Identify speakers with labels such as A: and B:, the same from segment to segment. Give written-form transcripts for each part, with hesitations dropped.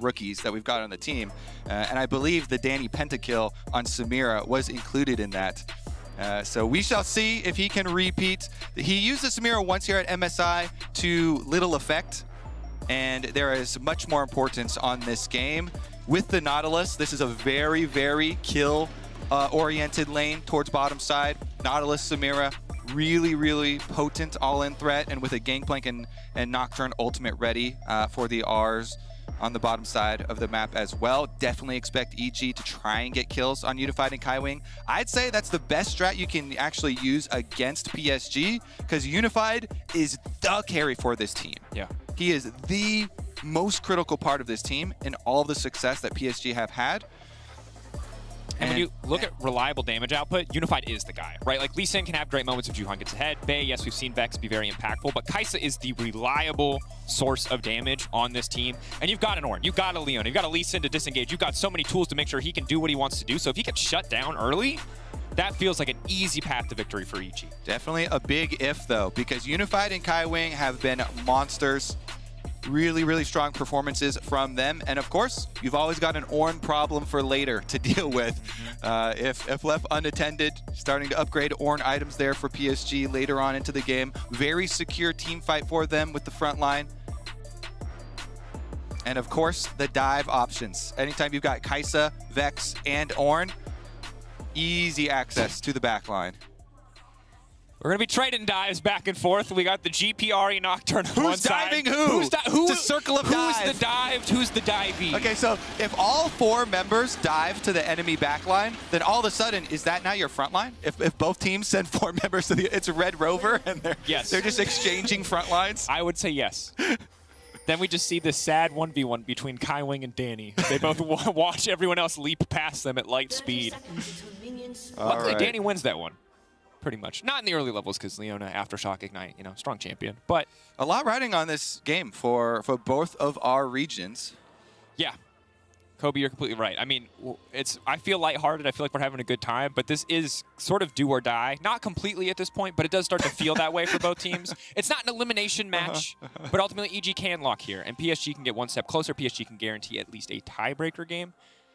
A: rookies that we've got on the team. And I believe the Danny pentakill on Samira was included in that. So we shall see if he can repeat. He used the Samira once here at MSI to little effect, and there is much more importance on this game. With the Nautilus, this is a very, very kill-oriented lane towards bottom side. Nautilus, Samira, really, really potent all-in threat, and with a Gangplank and Nocturne ultimate ready for the Rs on the bottom side of the map as well. Definitely expect EG to try and get kills on Unified and Kaiwing. I'd say that's the best strat you can actually use against PSG, because Unified is the carry for this team.
B: Yeah.
A: He is the most critical part of this team in all of the success that PSG have had.
B: And when you look at reliable damage output, Unified is the guy, right? Like, Lee Sin can have great moments if Juhan gets ahead. Bae, yes, we've seen Vex be very impactful, but Kai'Sa is the reliable source of damage on this team. And you've got an Ornn, you've got a Leon, you've got a Lee Sin to disengage. You've got so many tools to make sure he can do what he wants to do. So if he gets shut down early, that feels like an easy path to victory for EG.
A: Definitely a big if, though, because Unified and Kaiwing have been monsters. Really, really strong performances from them. And of course, you've always got an Ornn problem for later to deal with. If left unattended, starting to upgrade Ornn items there for PSG later on into the game. Very secure team fight for them with the front line. And of course, the dive options. Anytime you've got Kai'Sa, Vex, and Ornn, easy access to the back line.
B: We're going to be trading dives back and forth. We got the GPRE Nocturne on one side.
A: Who's diving who? It's a circle of dive.
B: Who's the dived? Who's the divey?
A: Okay, so if all 4 members dive to the enemy backline, then all of a sudden, is that now your front line? If both teams send 4 members to the, it's a Red Rover, and they're just exchanging front lines?
B: I would say yes. Then we just see this sad 1v1 between Kaiwing and Danny. They both watch everyone else leap past them at light speed. Luckily, Danny wins that one. Pretty much. Not in the early levels, because Leona, Aftershock, Ignite, you know, strong champion. But
A: a lot riding on this game for both of our regions.
B: Yeah. Kobe, you're completely right. I mean, I feel lighthearted. I feel like we're having a good time, but this is sort of do or die. Not completely at this point, but it does start to feel that way for both teams. It's not an elimination match, but ultimately EG can lock here, and PSG can get one step closer. PSG can guarantee at least a tiebreaker game.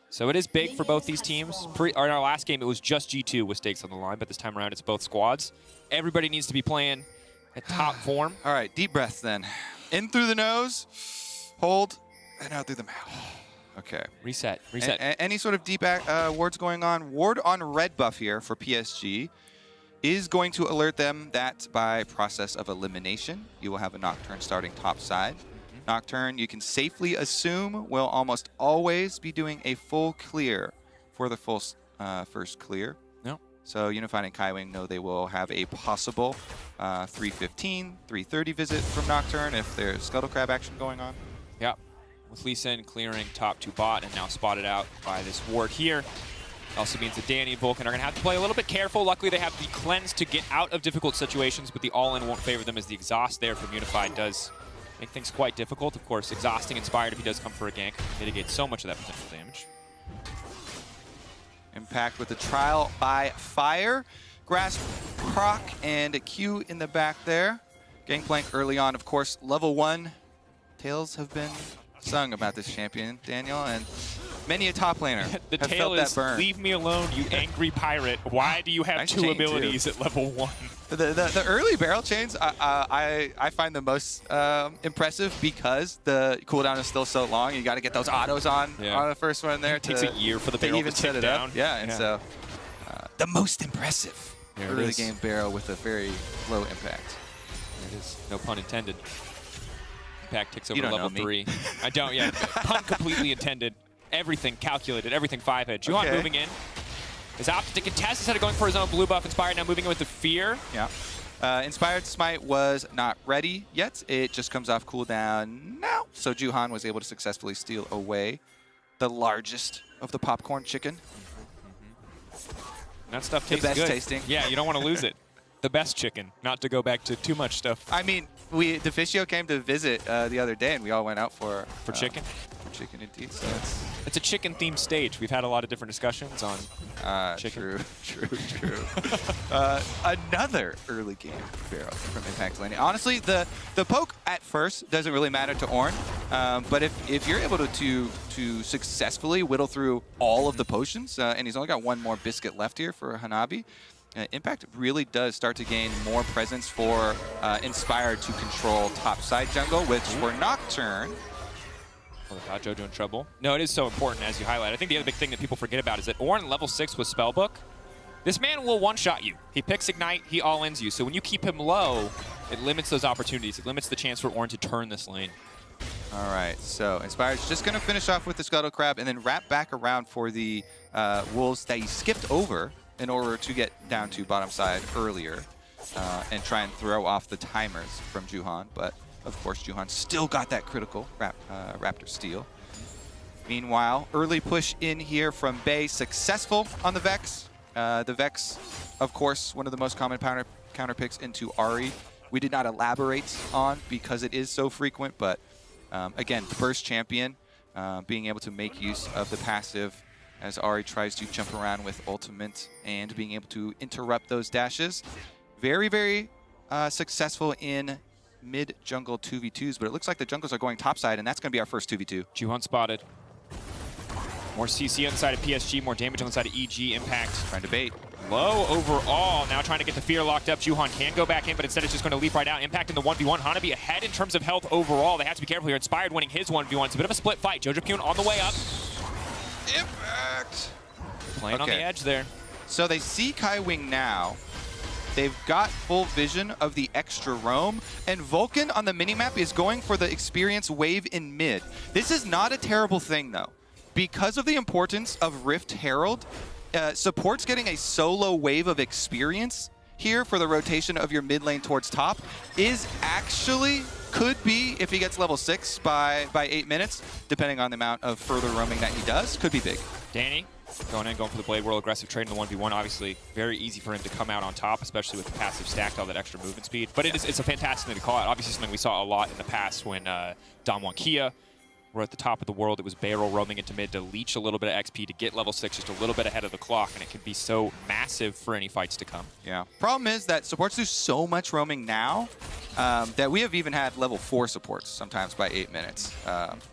B: So it is big for both these teams. In our last game, it was just G2 with stakes on the line, but this time around, it's both squads. Everybody needs to be playing at top form.
A: All right, deep breaths then. In through the nose, hold, and out through the mouth. Okay.
B: Reset.
A: Any sort of deep wards going on? Ward on red buff here for PSG is going to alert them that by process of elimination, you will have a Nocturne starting top side. Nocturne, you can safely assume, will almost always be doing a full clear for the full first clear.
B: Yep.
A: So Unified and Kaiwing know they will have a possible 315, 330 visit from Nocturne if there's Scuttle Crab action going on.
B: Yep. With Lee Sin clearing top to bot and now spotted out by this ward here. Also means that Danny and Vulcan are going to have to play a little bit careful. Luckily, they have the cleanse to get out of difficult situations, but the all-in won't favor them as the exhaust there from Unified does make things quite difficult. Of course, exhausting Inspired if he does come for a gank. Mitigates so much of that potential damage.
A: Impact with the trial by fire. Grasp, proc, and a Q in the back there. Gangplank early on, of course, level 1. Tales have been sung about this champion, Daniel, and many a top laner
B: the
A: have
B: tale
A: felt
B: is,
A: that burn.
B: Leave me alone, you angry pirate. Why do you have
A: nice
B: 2 abilities at level 1?
A: The early barrel chains I find the most impressive because the cooldown is still so long. You got to get those autos on the first one there.
B: It takes a year for the barrel
A: even
B: to set it down.
A: Yeah, and so the most impressive early game barrel with a very low impact.
B: It is, no pun intended. Impact ticks over
A: You don't
B: level
A: know me.
B: 3. I don't yet. Pun completely intended. Everything calculated, everything 5-head. Juhan moving in. Is opted to contest instead of going for his own blue buff. Inspired now moving in with the Fear.
A: Yeah. Inspired Smite was not ready yet. It just comes off cooldown now. So Juhan was able to successfully steal away the largest of the popcorn chicken.
B: That stuff tastes good.
A: The best tasting.
B: Yeah, you don't want to lose it. The best chicken, not to go back to too much stuff.
A: I mean, Deficio came to visit the other day, and we all went out for
B: chicken.
A: chicken indeed. So
B: it's a chicken-themed stage. We've had a lot of different discussions on chicken.
A: True. Another early game Pharaoh from Impact Lane. Honestly, the poke at first doesn't really matter to Ornn, but if you're able to successfully whittle through all of the potions, and he's only got one more biscuit left here for Hanabi, Impact really does start to gain more presence for Inspired to control topside jungle, which for Nocturne.
B: Oh, got JoJo in trouble. No, it is so important, as you highlight. I think the other big thing that people forget about is that Ornn level 6 with Spellbook, this man will one-shot you. He picks Ignite, he all-ins you. So when you keep him low, it limits those opportunities. It limits the chance for Ornn to turn this lane.
A: All right, so Inspired's just going to finish off with the Scuttle Crab and then wrap back around for the Wolves that he skipped over in order to get down to bottom side earlier and try and throw off the timers from Juhan. But of course, Juhan still got that critical Raptor steal. Meanwhile, early push in here from Bay, successful on the Vex. The Vex, of course, one of the most common counter picks into Ahri. We did not elaborate on because it is so frequent, but again, burst champion, being able to make use of the passive as Ahri tries to jump around with ultimate and being able to interrupt those dashes. Very, very successful in mid-jungle 2v2s, but it looks like the jungles are going topside, and that's going to be our first 2v2.
B: Juhan spotted. More CC on the side of PSG, more damage on the side of EG. Impact
A: Trying to bait.
B: Low overall. Now trying to get the fear locked up. Juhan can go back in, but instead it's just going to leap right out. Impact in the 1v1. Hanabi ahead in terms of health overall. They have to be careful here. Inspired winning his 1v1. It's a bit of a split fight. Jojo Pyun on the way up.
A: Impact!
B: Playing on the edge there.
A: So they see Kai Wing now. They've got full vision of the extra roam, and Vulcan on the minimap is going for the experience wave in mid. This is not a terrible thing, though. Because of the importance of Rift Herald, support's getting a solo wave of experience here for the rotation of your mid lane towards top is actually, could be, if he gets level 6 by 8 minutes, depending on the amount of further roaming that he does, could be big.
B: Danny going for the Blade World aggressive trade in the 1v1. Obviously, very easy for him to come out on top, especially with the passive stacked, all that extra movement speed. But it's a fantastic thing to call out. Obviously, something we saw a lot in the past when Damwon Kia were at the top of the world. It was Barrel roaming into mid to leech a little bit of XP to get level 6 just a little bit ahead of the clock, and it can be so massive for any fights to come.
A: Yeah. Problem is that supports do so much roaming now that we have even had level 4 supports sometimes by 8 minutes,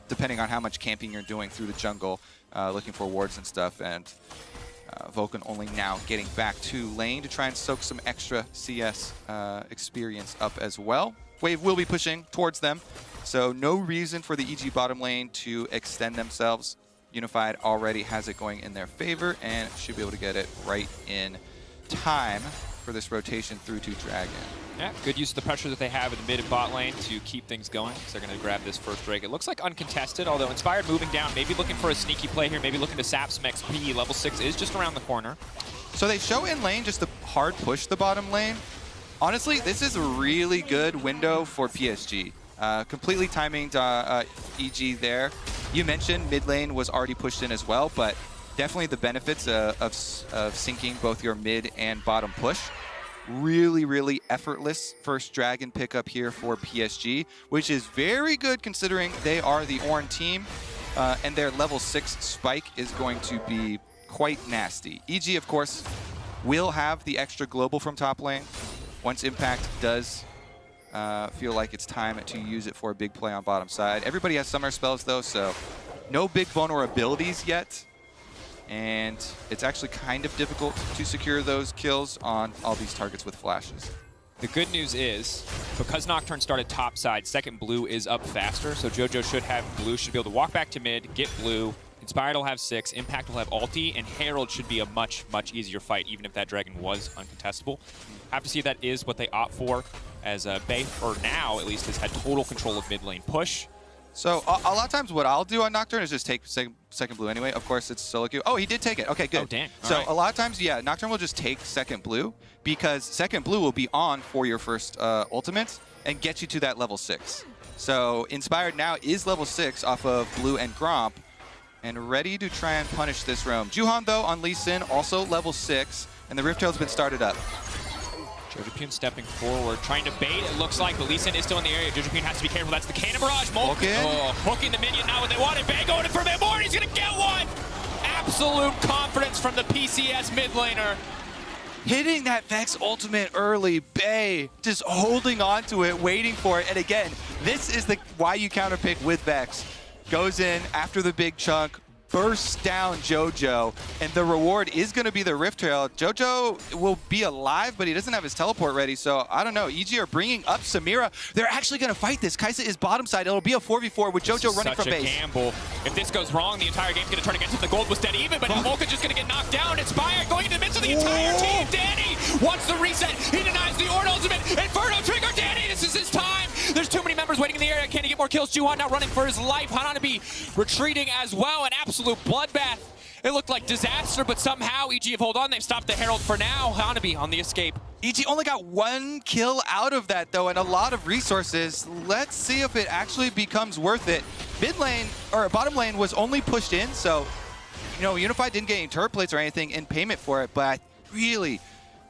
A: depending on how much camping you're doing through the jungle, looking for wards and stuff, and Vulcan only now getting back to lane to try and soak some extra CS experience up as well. Wave will be pushing towards them, so no reason for the EG bottom lane to extend themselves. Unified already has it going in their favor and should be able to get it right in time for this rotation through to Dragon.
B: Yeah, good use of the pressure that they have in the mid and bot lane to keep things going. So they're going to grab this first Drake. It looks like uncontested, although Inspired moving down, maybe looking for a sneaky play here, maybe looking to sap some XP. Level 6 is just around the corner.
A: So they show in lane just to hard push the bottom lane. Honestly, this is a really good window for PSG. Completely timing EG there. You mentioned mid lane was already pushed in as well, but definitely the benefits of syncing both your mid and bottom push. Really, really effortless first Dragon pickup here for PSG, which is very good considering they are the Ornn team, and their level 6 spike is going to be quite nasty. EG, of course, will have the extra global from top lane once Impact does feel like it's time to use it for a big play on bottom side. Everybody has summer spells, though, so no big vulnerabilities yet. And it's actually kind of difficult to secure those kills on all these targets with flashes.
B: The good news is, because Nocturne started topside, second blue is up faster, so JoJo should have blue, should be able to walk back to mid, get blue. Inspired will have 6, Impact will have ulti, and Herald should be a much, much easier fight, even if that Dragon was uncontestable. Have to see if that is what they opt for, as Bay, for now at least, has had total control of mid lane push.
A: So a lot of times what I'll do on Nocturne is just take second blue anyway. Of course, it's solo queue. Oh, he did take it. Okay, good.
B: Oh, dang.
A: So
B: right.
A: A lot of times, yeah, Nocturne will just take second blue because second blue will be on for your first ultimate and get you to that level 6. So Inspired now is level 6 off of blue and Gromp and ready to try and punish this roam. Juhan, though, on Lee Sin, also level 6, and the Rift Herald's been started up.
B: Jojapune stepping forward, trying to bait, it looks like, but Lee Sin is still in the area. Jojapune has to be careful. That's the Cannon Barrage. Vulcan hooking the minion, not what they wanted. Bay going in for Memorial, he's going to get one! Absolute confidence from the PCS mid laner.
A: Hitting that Vex ultimate early, Bay just holding on to it, waiting for it. And again, this is why you counterpick with Vex. Goes in after the big chunk, bursts down JoJo, and the reward is going to be the Rift Herald. JoJo will be alive, but he doesn't have his teleport ready, so I don't know. EG are bringing up Samira. They're actually going to fight this. Kaisa is bottom side. It'll be a 4v4 with JoJo running from base.
B: Such a gamble. If this goes wrong, the entire game's going to turn against him. The gold was dead even, but now Vulcan's just going to get knocked down. Inspired going into the midst of the entire team. Danny wants the reset. He denies the Ord ultimate. Inferno trigger. Danny, this is his time. There's too many members waiting in the area. Can he get more kills? Juhan now running for his life. Hanabi retreating as well. An absolute bloodbath. It looked like disaster, but somehow EG have hold on. They've stopped the Herald for now. Hanabi on the escape.
A: EG only got 1 kill out of that, though, and a lot of resources. Let's see if it actually becomes worth it. Mid lane, or bottom lane, was only pushed in, so, you know, Unified didn't get any turret plates or anything in payment for it, but I really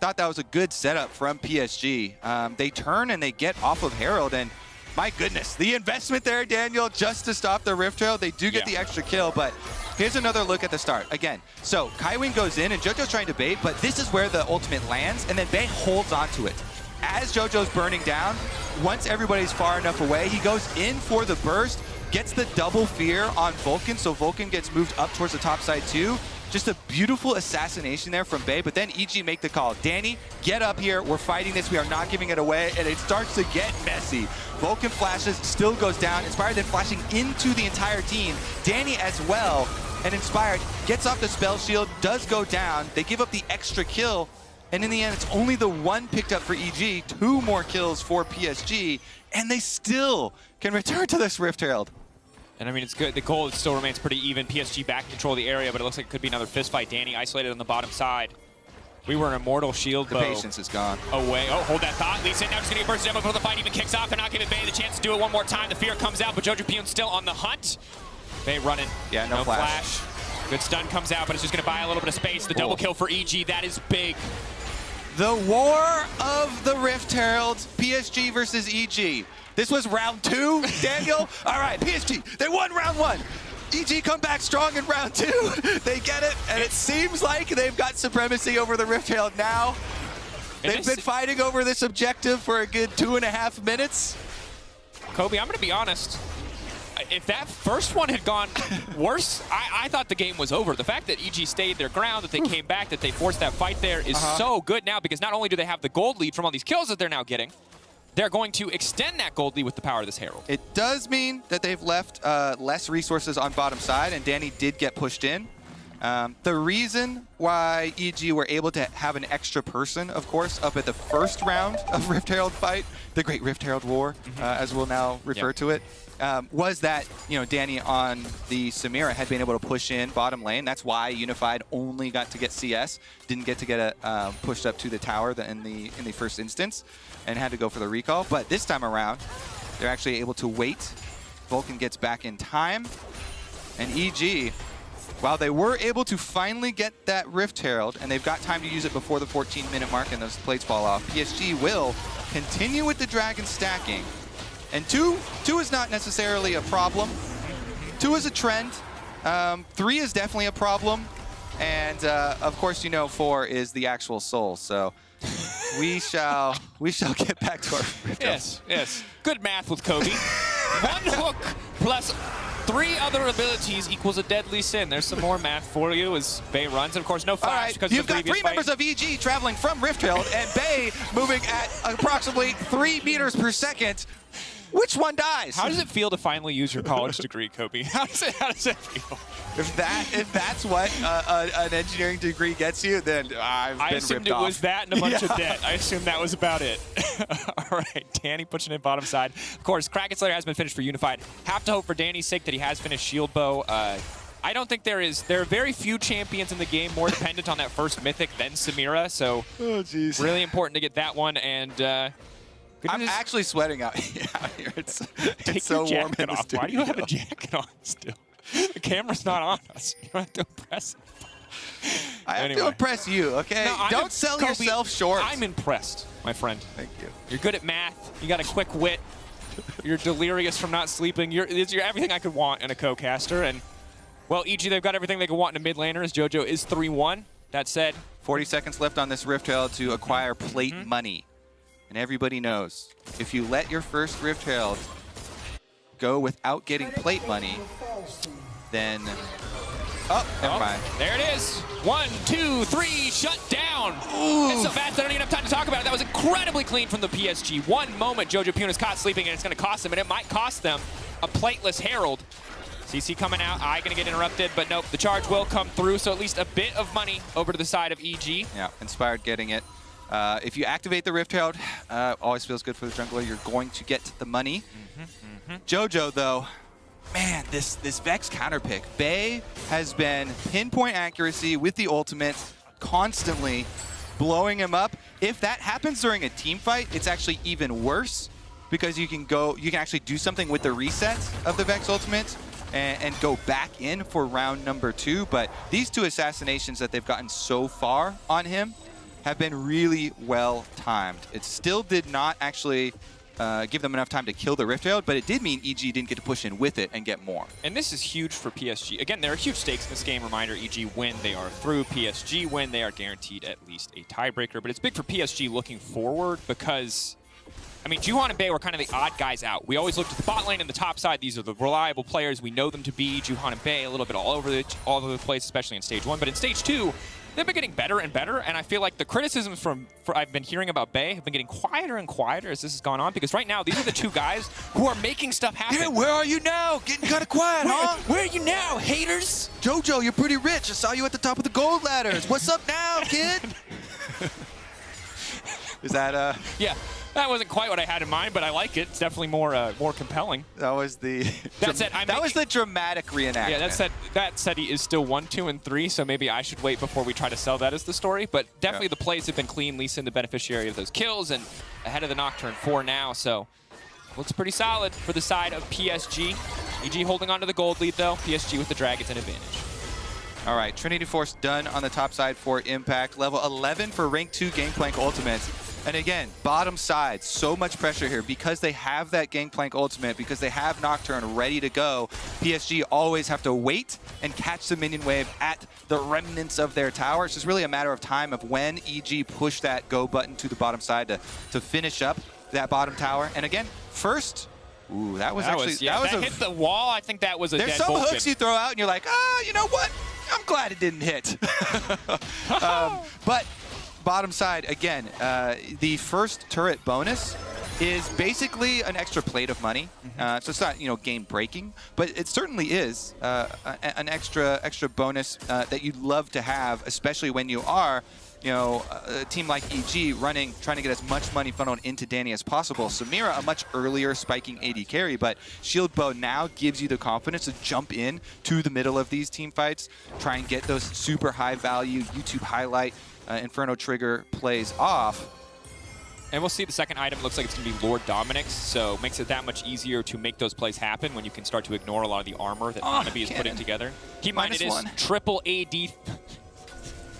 A: thought that was a good setup from PSG. They turn and they get off of Herald, and my goodness, the investment there, Daniel, just to stop the Rift Trail. They do get the extra kill, but here's another look at the start. Again, so Kaiwing goes in, and JoJo's trying to bait, but this is where the ultimate lands, and then Bay holds onto it. As JoJo's burning down, once everybody's far enough away, he goes in for the burst, gets the double fear on Vulcan, so Vulcan gets moved up towards the top side too. Just a beautiful assassination there from Bay, but then EG make the call. Danny, get up here. We're fighting this. We are not giving it away, and it starts to get messy. Vulcan flashes, still goes down. Inspired then flashing into the entire team. Danny as well, and Inspired gets off the spell shield, does go down. They give up the extra kill, and in the end, it's only the 1 picked up for EG, 2 more kills for PSG, and they still can return to this Rift Herald.
B: And I mean, it's good. The goal still remains pretty even. PSG back in control of the area, but it looks like it could be another fist fight. Danny isolated on the bottom side. We were an immortal shield bow.
A: The patience is gone.
B: Away. Oh, hold that thought. Lee Sin now just going to get burst down before the fight even kicks off. They're not giving Bay the chance to do it one more time. The fear comes out, but Jojapune still on the hunt. Bay running.
A: Yeah, no flash.
B: Good stun comes out, but it's just going to buy a little bit of space. The double kill for EG. That is big.
A: The war of the Rift Herald, PSG versus EG. This was round 2, Daniel. All right, PSG, they won round 1. EG come back strong in round 2. They get it, and it seems like they've got supremacy over the Rift Herald now. They've been fighting over this objective for a good 2.5 minutes.
B: Kobe, I'm going to be honest. If that first one had gone worse, I thought the game was over. The fact that EG stayed their ground, that they came back, that they forced that fight there is so good now, because not only do they have the gold lead from all these kills that they're now getting, they're going to extend that gold lead with the power of this Herald.
A: It does mean that they've left less resources on bottom side, and Danny did get pushed in. The reason why EG were able to have an extra person, of course, up at the first round of Rift Herald fight, the Great Rift Herald War, as we'll now refer to it, was that, you know, Danny on the Samira had been able to push in bottom lane. That's why Unified only got to get CS, didn't get to get pushed up to the tower in the first instance, and had to go for the recall. But this time around, they're actually able to wait. Vulcan gets back in time, and EG, while they were able to finally get that Rift Herald, and they've got time to use it before the 14-minute mark and those plates fall off, PSG will continue with the dragon stacking. And two is not necessarily a problem. 2 is a trend. 3 is definitely a problem. And of course, you know, 4 is the actual soul. So we shall get back to our Rift Herald.
B: Yes. Good math with Kobe. 1 hook plus 3 other abilities equals a deadly sin. There's some more math for you as Bay runs. And of course, no flash because
A: you've
B: of the
A: got
B: previous
A: 3 members of EG traveling from Rift Herald, and Bay moving at approximately 3 meters per second. Which one dies?
B: How does it feel to finally use your college degree, Kobe? How does it feel?
A: If that's what an engineering degree gets you, then I've been ripped off.
B: I assumed it was that and a bunch of debt. I assumed that was about it. All right, Danny pushing in bottom side. Of course, Kraken Slayer has been finished for Unified. Have to hope for Danny's sake that he has finished Shield Bow. I don't think there are very few champions in the game more dependent on that first mythic than Samira. So really important to get that one. And
A: I'm actually sweating out here. It's
B: so
A: warm in the
B: off.
A: studio.
B: Why do you have a jacket on still? The camera's not on us. You don't have to press it.
A: I have
B: Anyway.
A: to impress you, okay?
B: No,
A: Don't sell
B: Kobe,
A: yourself short.
B: I'm impressed, my friend.
A: Thank you.
B: You're good at math. You got a quick wit. You're delirious from not sleeping. You're everything I could want in a co-caster. And, well, EG, they've got everything they could want in a mid laner as JoJo is 3-1. That said,
A: 40 seconds left on this Rift Herald to acquire plate money. And everybody knows, if you let your first Rift Herald go without getting plate money, then... Oh, never mind.
B: There it is. 1, 2, 3, shut down.
A: Oof.
B: It's so fast I don't even have time to talk about it. That was incredibly clean from the PSG. One moment, JoJo Puna's caught sleeping, and it's going to cost them, and it might cost them a plateless Herald. CC coming out, I going to get interrupted, but nope, the charge will come through, so at least a bit of money over to the side of EG.
A: Yeah, Inspired getting it. If you activate the Rift Herald, always feels good for the jungler. You're going to get the money. JoJo, though, man, this Vex counter pick. Bay has been pinpoint accuracy with the ultimate, constantly blowing him up. If that happens during a team fight, it's actually even worse because you can actually do something with the reset of the Vex ultimate and go back in for round number 2. But these 2 assassinations that they've gotten so far on him have been really well timed. It still did not actually give them enough time to kill the Rift Herald, but it did mean EG didn't get to push in with it and get more.
B: And this is huge for PSG. Again, there are huge stakes in this game. Reminder, EG win, they are through. PSG win, they are guaranteed at least a tiebreaker. But it's big for PSG looking forward because, I mean, Juhan and Bay were kind of the odd guys out. We always looked at the bot lane and the top side. These are the reliable players. We know them to be. Juhan and Bay a little bit all over the place, especially in Stage 1. But in Stage 2, they've been getting better and better, and I feel like the criticisms I've been hearing about Bay have been getting quieter and quieter as this has gone on, because right now, these are the 2 guys who are making stuff happen.
A: Yeah, where are you now? Getting kind of quiet, huh?
B: Where are you now, haters?
A: JoJo, you're pretty rich. I saw you at the top of the gold ladders. What's up now, kid? Is that
B: Yeah, that wasn't quite what I had in mind, but I like it. It's definitely more compelling.
A: That was the that was the dramatic reenactment.
B: Yeah, that said he is still 1, 2, and 3, so maybe I should wait before we try to sell that as the story. But definitely the plays have been clean. Lee Sin the beneficiary of those kills and ahead of the Nocturne 4 now, so looks pretty solid for the side of PSG. EG holding on to the gold lead though. PSG with the Dragons an advantage.
A: All right, Trinity Force done on the top side for Impact. Level 11 for rank 2 Gangplank Ultimate. And again, bottom side, so much pressure here because they have that Gangplank Ultimate, because they have Nocturne ready to go. PSG always have to wait and catch the minion wave at the remnants of their tower. It's just really a matter of time of when EG push that go button to the bottom side to finish up that bottom tower. And again, first, ooh, that
B: hit the wall. I think that was a
A: There's
B: dead
A: some
B: Vulcan.
A: hooks you throw out and you're like, you know what? I'm glad it didn't hit. But bottom side, again, the first turret bonus is basically an extra plate of money. So it's not, game breaking, but it certainly is an extra bonus that you'd love to have, especially when you are, a team like EG trying to get as much money funneled into Danny as possible. Samira, a much earlier spiking AD carry, but Shield Bow now gives you the confidence to jump in to the middle of these team fights, try and get those super high value YouTube highlight Inferno Trigger plays off.
B: And we'll see the second item. It looks like it's going to be Lord Dominic's, so it makes it that much easier to make those plays happen when you can start to ignore a lot of the armor that Hanabi is putting together. Keep in mind, it is triple AD.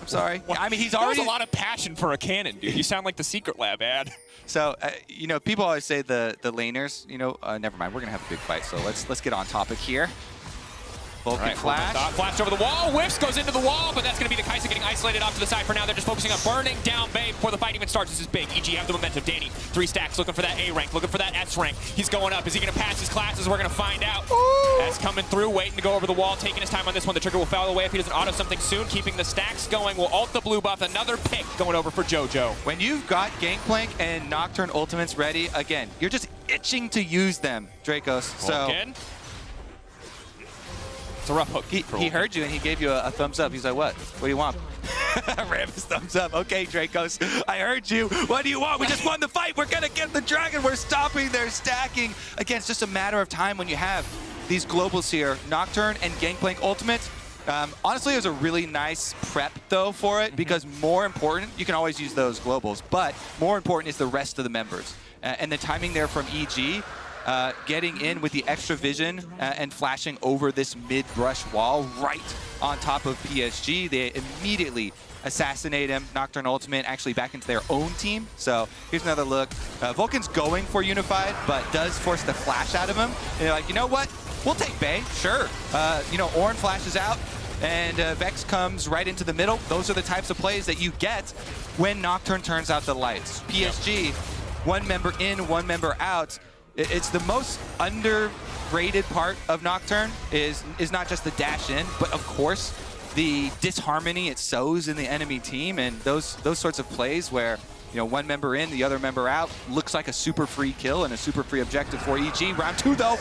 A: I'm sorry. I mean, he's
B: already...
A: already...
B: a lot of passion for a cannon, dude. You sound like the Secret Lab ad.
A: So, people always say the laners, never mind. We're going to have a big fight, so let's get on topic here. Vulcan flash.
B: Flash over the wall. Whiffs goes into the wall, but that's going to be the Kai'Sa getting isolated off to the side for now. They're just focusing on burning down Bay before the fight even starts. This is big. EG have the momentum. Danny, 3 stacks, looking for that A rank, looking for that S rank. He's going up. Is he going to pass his classes? We're going to find out. That's coming through, waiting to go over the wall, taking his time on this one. The trigger will foul away if he doesn't auto something soon. Keeping the stacks going. Will ult the blue buff. Another pick going over for JoJo.
A: When you've got Gangplank and Nocturne ultimates ready, again, you're just itching to use them, Dracos. So.
B: It's a rough hook.
A: He heard you and he gave you a thumbs up. He's like, what? What do you want? Ram his thumbs up. Okay, Dracos, I heard you. What do you want? We just won the fight. We're going to get the dragon. We're stopping their stacking. Again, it's just a matter of time when you have these globals here. Nocturne and Gangplank ultimate. Honestly, it was a really nice prep, though, for it, because more important, you can always use those globals, but more important is the rest of the members. And the timing there from EG, getting in with the extra vision and flashing over this mid-brush wall right on top of PSG. They immediately assassinate him, Nocturne ultimate actually back into their own team. So here's another look. Vulcan's going for Unified, but does force the flash out of him. And they're like, you know what? We'll take Bay, sure. You know, Ornn flashes out, and Vex comes right into the middle. Those are the types of plays that you get when Nocturne turns out the lights. PSG, one member in, one member out. It's the most underrated part of Nocturne is not just the dash in, but of course, the disharmony it sows in the enemy team, and those sorts of plays where, you know, one member in, the other member out, looks like a super free kill and a super free objective for EG. Round 2 though.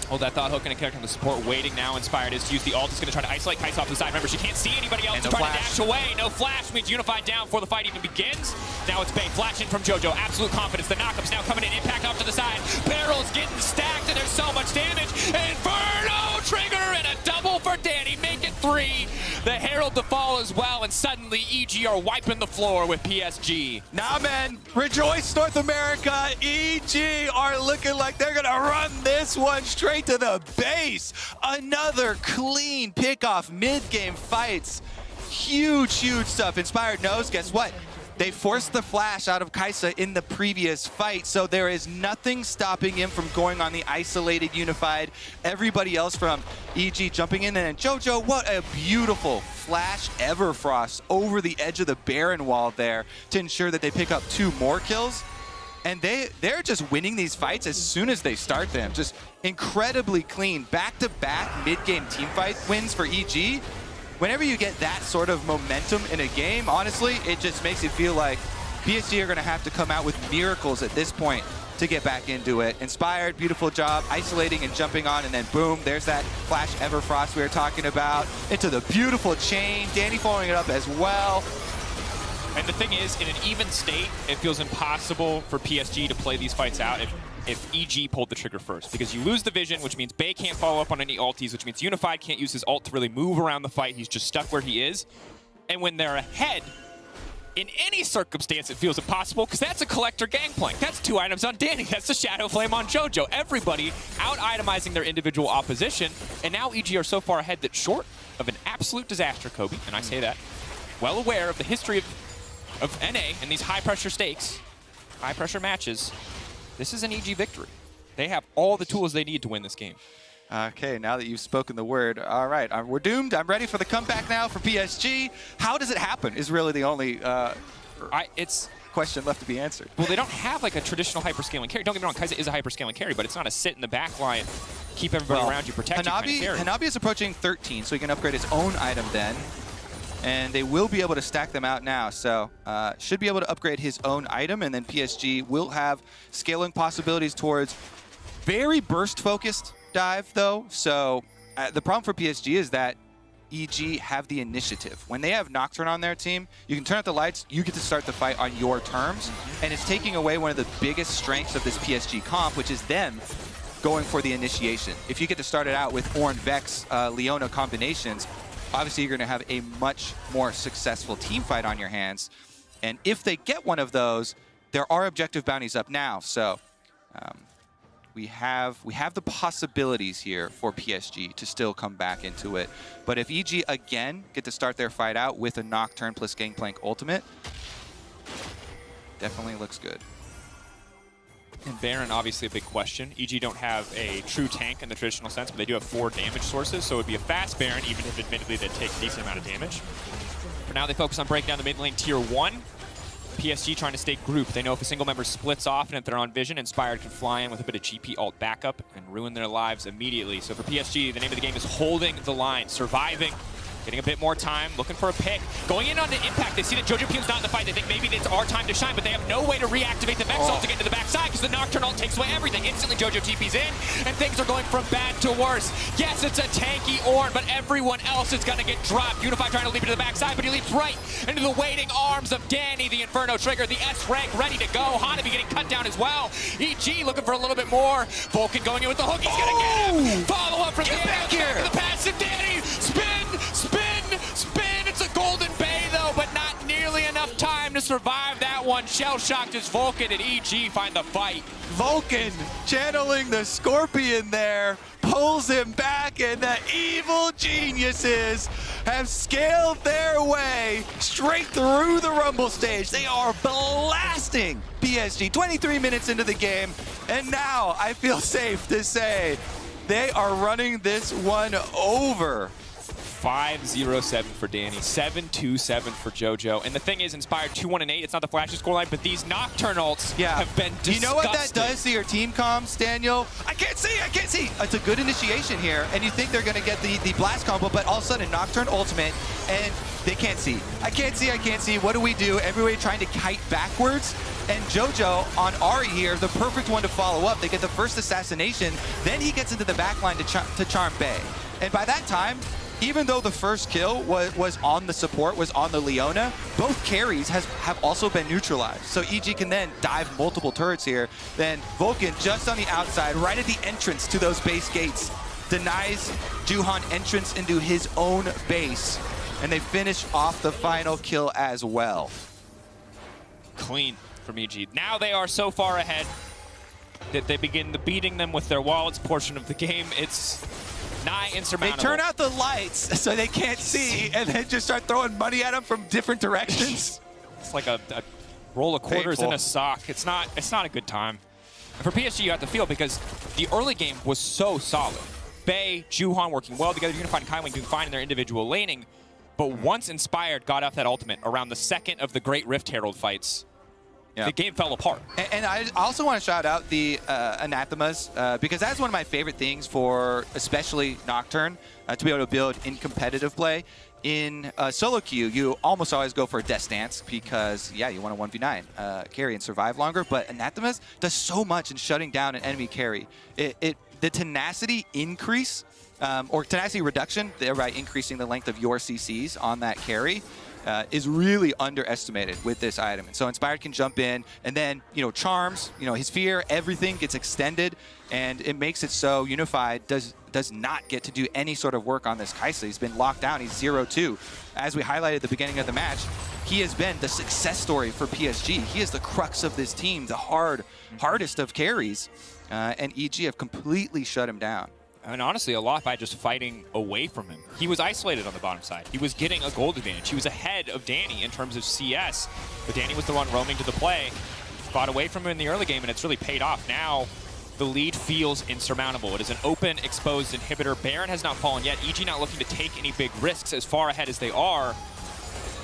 B: Hold that thought, hook and a character on the support waiting now. Inspired is to use the ult. It's going to try to isolate Kai'Sa off to the side. Remember, she can't see anybody else.
A: No
B: trying
A: flash.
B: to dash away. No flash means Unified down before the fight even begins. Now it's Bay flashing from JoJo. Absolute confidence. The knockup's now coming in. Impact off to the side. Barrel's getting stacked, and there's so much damage. Inferno trigger and a double for Danny. Make it 3. The Herald to fall as well, and suddenly EG are wiping the floor with PSG.
A: Nah, man. Rejoice, North America. EG are looking like they're going to run this one straight to the base. Another clean pickoff mid-game fights. Huge stuff. Inspired knows, guess what? They forced the flash out of Kai'Sa in the previous fight, so there is nothing stopping him from going on the isolated Unified. Everybody else from EG jumping in, and then JoJo, what a beautiful flash Everfrost over the edge of the Baron wall there to ensure that they pick up 2 more kills. And they're just winning these fights as soon as they start them. Just incredibly clean, back-to-back mid-game teamfight wins for EG. Whenever you get that sort of momentum in a game, honestly, it just makes it feel like PSG are going to have to come out with miracles at this point to get back into it. Inspired, beautiful job, isolating and jumping on, and then boom, there's that flash Everfrost we were talking about into the beautiful chain. Danny following it up as well.
B: And the thing is, in an even state, it feels impossible for PSG to play these fights out if EG pulled the trigger first, because you lose the vision, which means Bay can't follow up on any ultis, which means Unified can't use his ult to really move around the fight. He's just stuck where he is. And when they're ahead, in any circumstance, it feels impossible, because that's a collector gangplank. That's 2 items on Danny. That's the Shadow Flame on JoJo. Everybody out-itemizing their individual opposition, and now EG are so far ahead that short of an absolute disaster, Kobe, and I say that, well aware of the history of NA and these high-pressure stakes, high-pressure matches, this is an EG victory. They have all the tools they need to win this game.
A: Okay, now that you've spoken the word, all right, we're doomed. I'm ready for the comeback now for PSG. How does it happen is really the only question left to be answered.
B: Well, they don't have like a traditional hyperscaling carry. Don't get me wrong, Kai'Sa is a hyperscaling carry, but it's not a sit in the back line, keep everybody around you, protect you kind of carry.
A: Hanabi is approaching 13, so he can upgrade his own item then. And they will be able to stack them out now, so should be able to upgrade his own item, and then PSG will have scaling possibilities towards very burst-focused dive, though. So the problem for PSG is that EG have the initiative. When they have Nocturne on their team, you can turn out the lights, you get to start the fight on your terms, and it's taking away one of the biggest strengths of this PSG comp, which is them going for the initiation. If you get to start it out with Ornn, Vex, Leona combinations, obviously you're going to have a much more successful team fight on your hands. And if they get one of those, there are objective bounties up now. So we have the possibilities here for PSG to still come back into it. But if EG again get to start their fight out with a Nocturne plus Gangplank ultimate, definitely looks good.
B: And Baron, obviously a big question. EG don't have a true tank in the traditional sense, but they do have 4 damage sources, so it would be a fast Baron, even if admittedly they take a decent amount of damage. For now, they focus on breaking down the mid lane tier 1. PSG trying to stay grouped. They know if a single member splits off and if they're on vision, Inspired can fly in with a bit of GP ult backup and ruin their lives immediately. So for PSG, the name of the game is holding the line, surviving, getting a bit more time, looking for a pick. Going in on the impact, they see that JoJo Pune's not in the fight. They think maybe it's our time to shine, but they have no way to reactivate the Vex ult to get to the backside because the Nocturne ult takes away everything. Instantly, JoJo TP's in, and things are going from bad to worse. Yes, it's a tanky Ornn, but everyone else is going to get dropped. Unified trying to leap into the backside, but he leaps right into the waiting arms of Danny, the Inferno trigger, the S rank ready to go. Hanabi getting cut down as well. EG looking for a little bit more. Vulcan going in with the hook. He's going to get him. Follow up from Danny. Back here. The passive Danny. Spin, spin, spin. It's a golden bay though, but not nearly enough time to survive that one. Shell-shocked as Vulcan and EG find the fight.
A: Vulcan channeling the Scorpion there, pulls him back, and the evil geniuses have scaled their way straight through the Rumble stage. They are blasting PSG 23 minutes into the game, and now I feel safe to say they are running this one over.
B: 5-0-7 for Danny, 7-2-7 for JoJo. And the thing is, Inspired 2-1-8, it's not the flashy scoreline, but these Nocturne ults have been disgusting.
A: You know what that does to your team comms, Daniel? I can't see. It's a good initiation here, and you think they're going to get the blast combo, but all of a sudden, Nocturne ultimate, and they can't see. I can't see. What do we do? Everybody trying to kite backwards, and JoJo on Ari here, the perfect one to follow up. They get the first assassination, then he gets into the backline to charm Bay. And by that time, even though the first kill was on the support, was on the Leona, both carries have also been neutralized. So EG can then dive multiple turrets here. Then Vulcan just on the outside, right at the entrance to those base gates, denies Juhan entrance into his own base. And they finish off the final kill as well.
B: Clean from EG. Now they are so far ahead that they begin beating them with their wallets portion of the game. It's nigh insurmountable.
A: They turn out the lights so they can't see, and then just start throwing money at them from different directions.
B: It's like a roll of quarters in a sock. It's not a good time. And for PSG, you have to feel, because the early game was so solid. Bay, Juhan working well together. Unified and Kaiwing doing fine in their individual laning. But once Inspired got off that ultimate around the second of the Great Rift Herald fights, the game fell apart.
A: And I also want to shout out the Anathemas, because that's one of my favorite things for especially Nocturne, to be able to build in competitive play. In solo queue, you almost always go for a Death Stance because, yeah, you want a 1v9 carry and survive longer, but Anathemas does so much in shutting down an enemy carry. The tenacity increase, or tenacity reduction, thereby increasing the length of your CCs on that carry, is really underestimated with this item. And so Inspired can jump in, and then, Charms, his fear, everything gets extended, and it makes it so Unified does not get to do any sort of work on this Kaisa. He's been locked down. He's 0-2. As we highlighted at the beginning of the match, he has been the success story for PSG. He is the crux of this team, the hardest of carries, and EG have completely shut him down.
B: I mean, honestly, a lot by just fighting away from him. He was isolated on the bottom side. He was getting a gold advantage. He was ahead of Danny in terms of CS, but Danny was the one roaming to the play. Fought away from him in the early game, and it's really paid off. Now, the lead feels insurmountable. It is an open, exposed inhibitor. Baron has not fallen yet. EG not looking to take any big risks as far ahead as they are.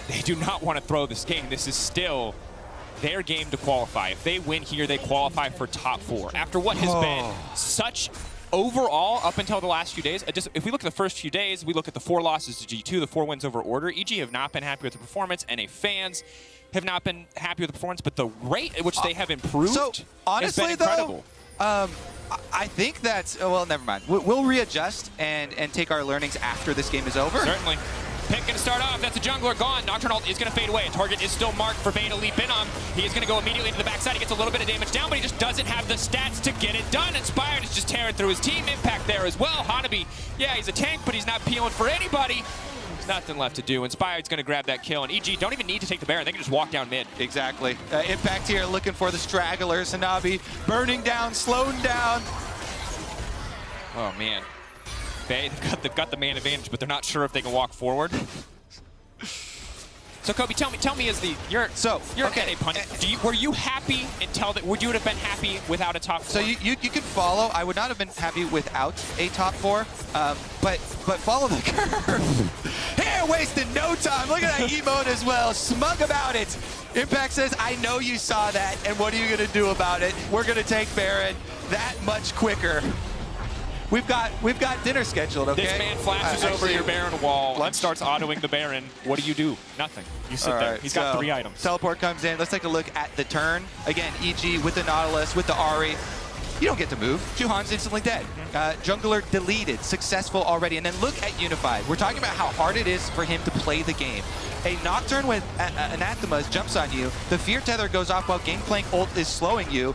B: They do not want to throw this game. This is still their game to qualify. If they win here, they qualify for top 4. After what has been such overall, up until the last few days, if we look at the first few days, we look at the 4 losses to G2, the 4 wins over Order. EG have not been happy with the performance, and fans have not been happy with the performance, but the rate at which they have improved has been incredible.
A: I think that's, well, never mind. We'll readjust and take our learnings after this game is over.
B: Certainly. Pick going to start off. That's a jungler gone. Nocturne ult is going to fade away. Target is still marked for Bay to leap in on. He is going to go immediately to the backside. He gets a little bit of damage down, but he just doesn't have the stats to get it done. Inspired is just tearing through his team. Impact there as well. Hanabi, yeah, he's a tank, but he's not peeling for anybody. There's nothing left to do. Inspired's going to grab that kill, and EG don't even need to take the Baron. They can just walk down mid.
A: Exactly. Impact here looking for the stragglers. Hanabi burning down, slowing down.
B: Oh, man. Bay, they've got the man advantage, but they're not sure if they can walk forward. So Kobe, tell me, you're okay. NA pundit. Were you happy until that? Would you have been happy without a top 4?
A: So you could follow. I would not have been happy without a top 4, but follow the curve. Hair wasted no time. Look at that emote as well. Smug about it. Impact says, "I know you saw that, and what are you gonna do about it? We're gonna take Baron that much quicker." We've got dinner scheduled, okay?
B: This man flashes over your Baron wall and starts autoing the Baron. What do? Nothing. You sit there. He's got 3 items.
A: Teleport comes in. Let's take a look at the turn. Again, EG with the Nautilus, with the Ahri. You don't get to move. Juhan's instantly dead. Jungler deleted, successful already. And then look at Unified. We're talking about how hard it is for him to play the game. A Nocturne with Anathemas jumps on you. The Fear Tether goes off while Gangplank ult is slowing you.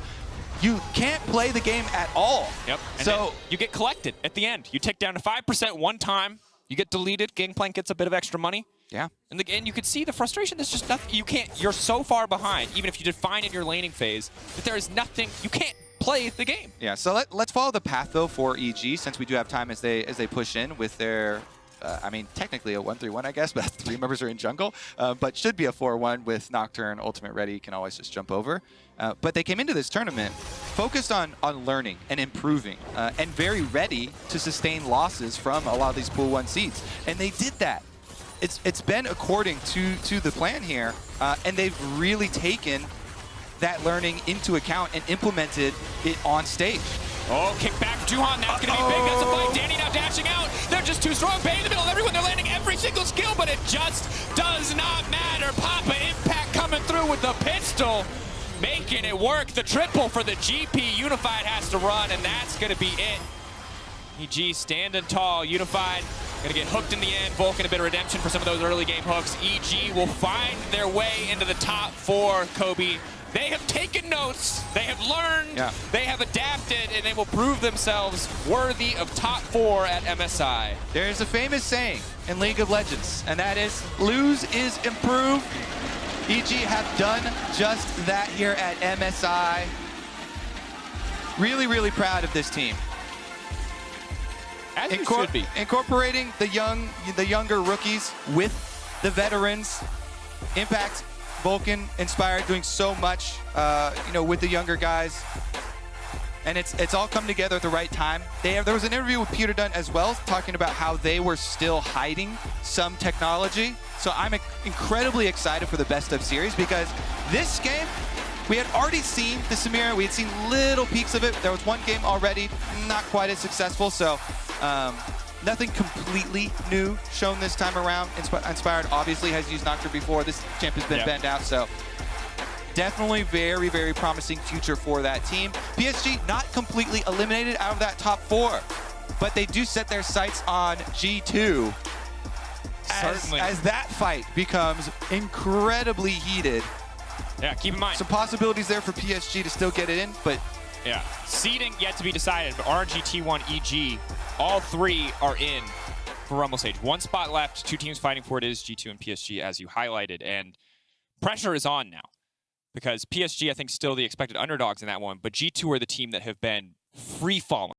A: You can't play the game at all.
B: Yep. And so you get collected at the end. You tick down to 5% one time. You get deleted. Gangplank gets a bit of extra money.
A: Yeah.
B: And you can see the frustration. There's just nothing. You can't. You're so far behind, even if you define in your laning phase, that there is nothing. You can't play the game.
A: Yeah. So let's follow the path though for EG, since we do have time as they push in with their I mean, technically a 1-3-1, I guess, but 3 members are in jungle. But should be a 4-1 with Nocturne ultimate ready. Can always just jump over. But they came into this tournament focused on learning and improving and very ready to sustain losses from a lot of these Pool 1 seeds. And they did that. It's been according to the plan here, and they've really taken that learning into account and implemented it on stage.
B: Oh, kick back for Juhan. That's going to be big. That's a fight. Danny now dashing out. They're just too strong. Bay in the middle of everyone. They're landing every single skill, but it just does not matter. Papa Impact coming through with the pistol, making it work. The triple for the GP. Unified has to run, and that's going to be it. EG standing tall. Unified going to get hooked in the end. Vulcan a bit of redemption for some of those early game hooks. EG will find their way into the top 4, Kobe. They have taken notes, they have learned, they have adapted, and they will prove themselves worthy of top 4 at MSI.
A: There's a famous saying in League of Legends, and that is, lose is improve. EG have done just that here at MSI. Really, really proud of this team.
B: As you should be.
A: Incorporating the younger rookies with the veterans. Impact, Vulcan, Inspired, doing so much, with the younger guys, and it's all come together at the right time. There was an interview with Peter Dunn as well, talking about how they were still hiding some technology. So I'm incredibly excited for the best of series, because this game we had already seen the Samira. We had seen little peeks of it. There was one game already, not quite as successful. So nothing completely new shown this time around. Inspired obviously has used Nocturne before. This champ has been banned out, so definitely very, very promising future for that team. PSG not completely eliminated out of that top 4, but they do set their sights on G2 as that fight becomes incredibly heated.
B: Yeah, keep in mind.
A: Some possibilities there for PSG to still get it in, but
B: yeah, seeding yet to be decided, but RNG, T1, EG, all 3 are in for Rumble Stage. 1 spot left, 2 teams fighting for it is G2 and PSG, as you highlighted, and pressure is on now, because PSG, I think, still the expected underdogs in that one, but G2 are the team that have been free-falling.